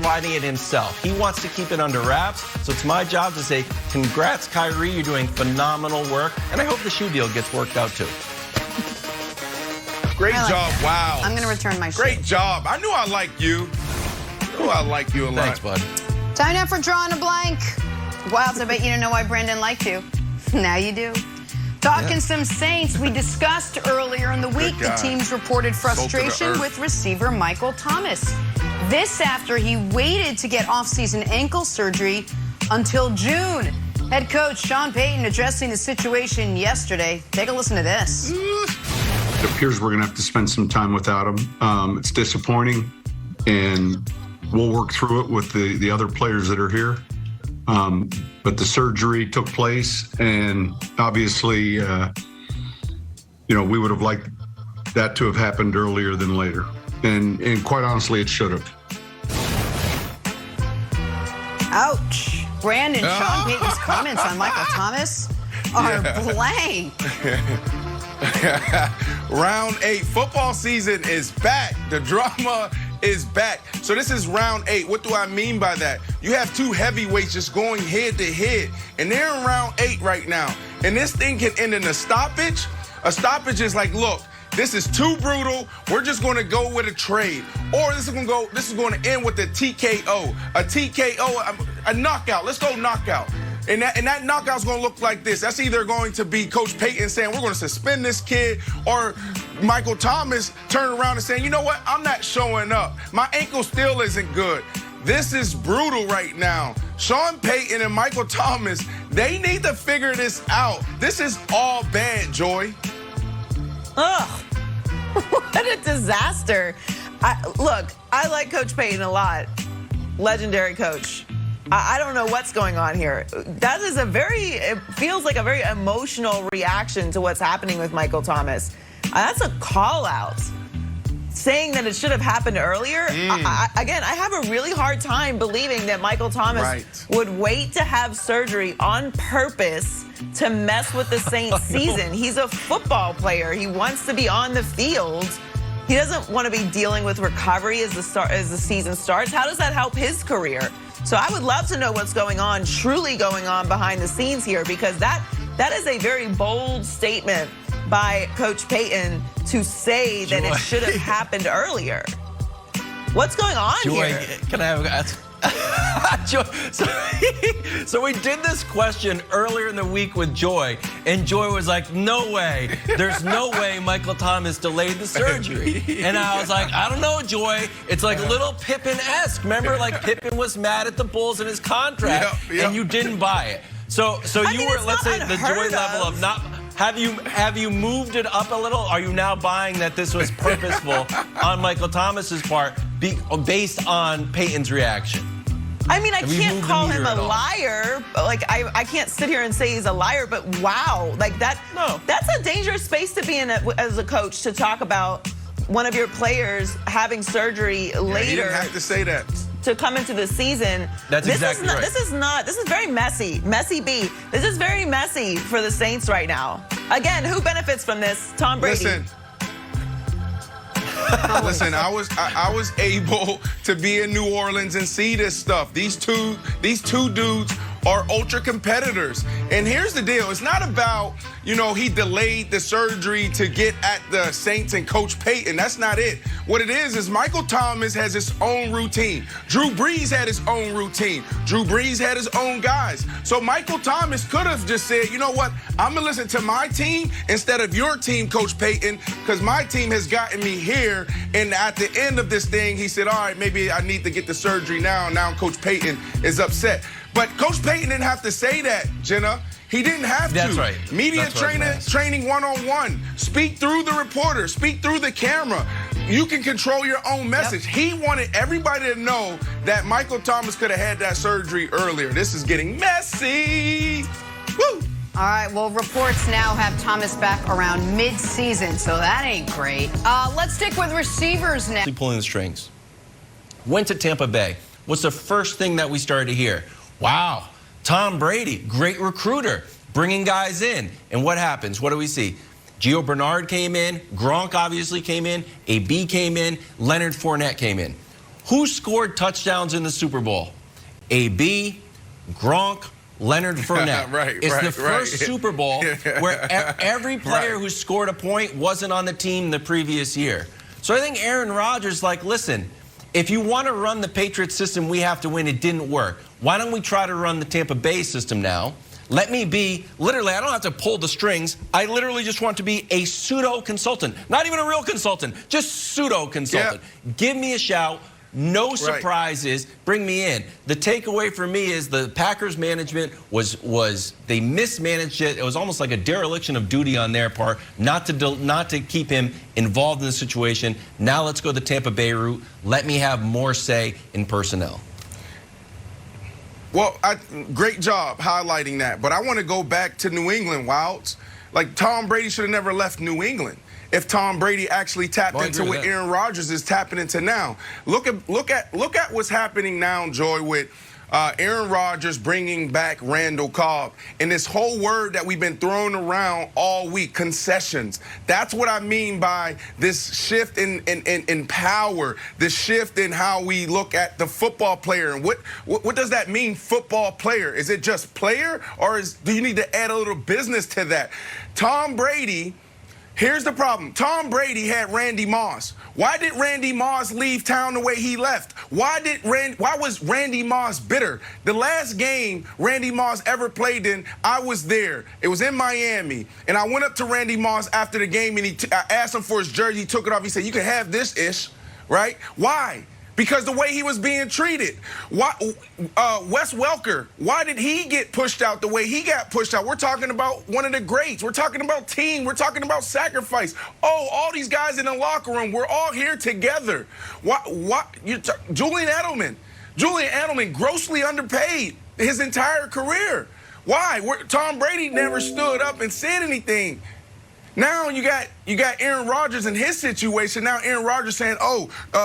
providing it himself. He wants to keep it under wraps, so it's my job to say, congrats, Kyrie, you're doing phenomenal work, and I hope the shoe deal gets worked out too. Great job, wow. I'm going to return my shoe. Great job. I knew I liked you. I knew I liked you a lot. Thanks, bud. Time now for Drawing a Blank. Wilds, I bet you didn't know why Brendan liked you. Now you do. Talking some Saints, we discussed earlier in the week the team's reported frustration with receiver Michael Thomas. This after he waited to get off-season ankle surgery until June. Head coach Sean Payton addressing the situation yesterday. Take a listen to this. It appears we're going to have to spend some time without him. It's disappointing, and we'll work through it with the other players that are here. But the surgery took place, and obviously, we would have liked that to have happened earlier than later. And quite honestly, it should have. Ouch. Brandon, Sean Payton's comments on Michael Thomas are blank. Round 8. Football season is back. The drama is back. So this is round 8. What do I mean by that? You have two heavyweights just going head to head, and they're in round 8 right now. And this thing can end in a stoppage. A stoppage is like, look, this is too brutal. We're just going to go with a trade. Or this is going to end with a TKO. A TKO, a knockout. Let's go knockout. And that knockout's going to look like this. That's either going to be Coach Payton saying, we're going to suspend this kid, or Michael Thomas turning around and saying, you know what, I'm not showing up. My ankle still isn't good. This is brutal right now. Sean Payton and Michael Thomas, they need to figure this out. This is all bad, Joy. Ugh. What a disaster. Look, I like Coach Payton a lot. Legendary coach. I don't know what's going on here. That is it feels like a very emotional reaction to what's happening with Michael Thomas. That's a call out. Saying that it should have happened earlier. Again, I have a really hard time believing that Michael Thomas would wait to have surgery on purpose to mess with the Saints season. He's a football player. He wants to be on the field. He doesn't want to be dealing with recovery as the season starts. How does that help his career? So I would love to know what's truly going on behind the scenes here, because that is a very bold statement by Coach Payton to say that it should have happened earlier. What's going on here? Can I have Joy, so we did this question earlier in the week with Joy, and Joy was like, no way. There's no way Michael Thomas delayed the surgery. And I was like, I don't know, Joy. It's like a little Pippen-esque. Remember, like Pippen was mad at the Bulls and his contract, and you didn't buy it. So you were, let's say, the Joy level of not... Have you moved it up a little? Are you now buying that this was purposeful on Michael Thomas's part based on Payton's reaction? I mean, I can't call him a liar. Like, I can't sit here and say he's a liar, but wow. Like, that's a dangerous space to be in as a coach, to talk about one of your players having surgery later. You didn't have to say that. To come into the season. That's exactly right. This is very messy. Messy B. This is very messy for the Saints right now. Again, who benefits from this? Tom Brady. Listen, I was able to be in New Orleans and see this stuff. These two dudes are ultra competitors. And here's the deal. It's not about, he delayed the surgery to get at the Saints and Coach Payton. That's not it. What it is Michael Thomas has his own routine. Drew Brees had his own routine. Drew Brees had his own guys. So Michael Thomas could have just said, you know what, I'm going to listen to my team instead of your team, Coach Payton, because my team has gotten me here. And at the end of this thing, he said, all right, maybe I need to get the surgery now. Now Coach Payton is upset. But Coach Payton didn't have to say that, Jenna. He didn't have to. That's right. Media training one-on-one. Speak through the reporter. Speak through the camera. You can control your own message. Yep. He wanted everybody to know that Michael Thomas could have had that surgery earlier. This is getting messy. Woo! All right, well, reports now have Thomas back around mid-season, so that ain't great. Let's stick with receivers now. Pulling the strings. Went to Tampa Bay. What's the first thing that we started to hear? Wow, Tom Brady, great recruiter, bringing guys in. And what happens? What do we see? Gio Bernard came in, Gronk obviously came in, AB came in, Leonard Fournette came in. Who scored touchdowns in the Super Bowl? AB, Gronk, Leonard Fournette. It's the first Super Bowl where every player who scored a point wasn't on the team the previous year. So I think Aaron Rodgers, like, listen, if you want to run the Patriots system, we have to win. It didn't work. Why don't we try to run the Tampa Bay system now? Let me be, literally, I don't have to pull the strings. I literally just want to be a pseudo consultant. Not even a real consultant, just pseudo consultant. Yeah. Give me a shout. No surprises. Bring me in. The takeaway for me is the Packers management was they mismanaged it. It was almost like a dereliction of duty on their part, not to keep him involved in the situation. Now let's go the Tampa Bay route. Let me have more say in personnel. Well, great job highlighting that. But I want to go back to New England, Wilds. Like, Tom Brady should have never left New England if Tom Brady actually tapped into what Aaron Rodgers is tapping into now. Look at what's happening now, Joy, with Aaron Rodgers bringing back Randall Cobb. And this whole word that we've been throwing around all week, concessions. That's what I mean by this shift in power, this shift in how we look at the football player. And what does that mean, football player? Is it just player, or do you need to add a little business to that? Tom Brady... Here's the problem. Tom Brady had Randy Moss. Why did Randy Moss leave town the way he left? Why was Randy Moss bitter? The last game Randy Moss ever played in, I was there. It was in Miami. And I went up to Randy Moss after the game, and I asked him for his jersey. He took it off. He said, "You can have this ish," right? Why? Because the way he was being treated. Why, Wes Welker, why did he get pushed out the way he got pushed out? We're talking about one of the greats. We're talking about team. We're talking about sacrifice. Oh, all these guys in the locker room, we're all here together. Julian Edelman, grossly underpaid his entire career. Why? Tom Brady never stood up and said anything. Now you got Aaron Rodgers in his situation. Now Aaron Rodgers saying,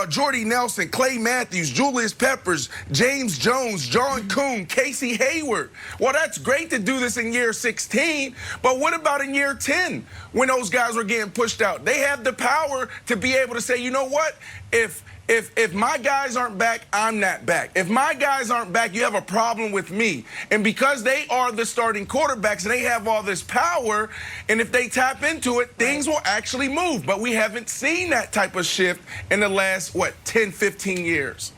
Jordy Nelson, Clay Matthews, Julius Peppers, James Jones, John Kuhn, Casey Hayward. Well, that's great to do this in year 16, but what about in year 10 when those guys were getting pushed out? They have the power to be able to say, you know what? If my guys aren't back, I'm not back. If my guys aren't back, you have a problem with me. And because they are the starting quarterbacks and they have all this power, and if they tap into it, things will actually move. But we haven't seen that type of shift in the last, 10, 15 years.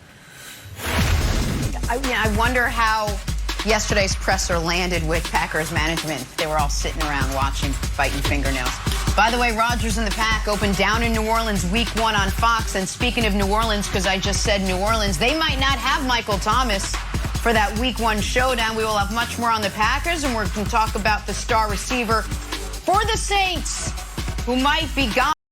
I wonder how yesterday's presser landed with Packers management. They were all sitting around watching, biting fingernails. By the way, Rodgers and the Pack opened down in New Orleans week 1 on Fox. And speaking of New Orleans, because I just said New Orleans, they might not have Michael Thomas for that week 1 showdown. We will have much more on the Packers, and we're going to talk about the star receiver for the Saints who might be gone.